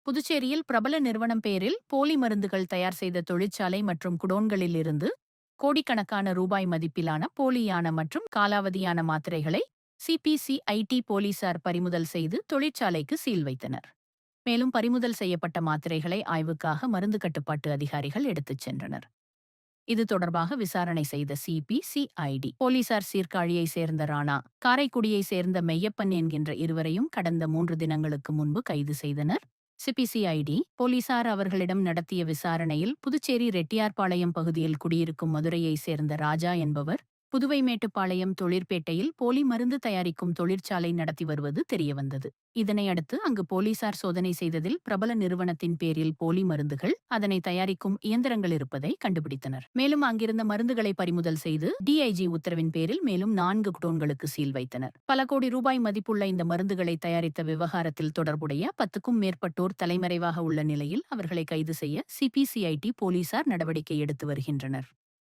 புதுச்சேரியில் பிரபல நிறுவனம் பேரில் போலி மருந்துகள் தயார் செய்த தொழிற்சாலை மற்றும் குடோன்களில் இருந்து கோடிக்கணக்கான ரூபாய் மதிப்பிலான போலியான மற்றும் காலாவதியான மாத்திரைகளை சிபிசிஐடி போலீசார் பறிமுதல் செய்து தொழிற்சாலைக்கு சீல் வைத்தனர். மேலும் பறிமுதல் செய்யப்பட்ட மாத்திரைகளை ஆய்வுக்காக மருந்து கட்டுப்பாட்டு அதிகாரிகள் எடுத்துச் சென்றனர். இது தொடர்பாக விசாரணை செய்த சிபிசிஐடி போலீசார் சீர்காழியை சேர்ந்த ராணா, காரைக்குடியை சேர்ந்த மெய்யப்பன் என்கின்ற இருவரையும் கடந்த 3 தினங்களுக்கு முன்பு கைது செய்தனர். சிபிசிஐடி போலீசார் அவர்களிடம் நடத்திய விசாரணையில் புதுச்சேரி ரெட்டியார்பாளையம் பகுதியில் குடியிருக்கும் மதுரையை சேர்ந்த ராஜா என்பவர் புதுவை மேட்டுப்பாளையம் தொழிற்பேட்டையில் போலி மருந்து தயாரிக்கும் தொழிற்சாலை நடத்தி வருவது தெரியவந்தது. இதனையடுத்து அங்கு போலீசார் சோதனை செய்ததில் பிரபல நிறுவனத்தின் பேரில் போலி மருந்துகள், அதனை தயாரிக்கும் இயந்திரங்கள் இருப்பதை கண்டுபிடித்தனர். மேலும் அங்கிருந்த மருந்துகளை பறிமுதல் செய்து டிஐஜி உத்தரவின் பேரில் மேலும் 4 குடோன்களுக்கு சீல் வைத்தனர். பல கோடி ரூபாய் மதிப்புள்ள இந்த மருந்துகளை தயாரித்த விவகாரத்தில் தொடர்புடைய 10க்கும் மேற்பட்டோர் தலைமறைவாக உள்ள நிலையில் அவர்களை கைது செய்ய சிபிசிஐடி போலீசார் நடவடிக்கை எடுத்து வருகின்றனர்.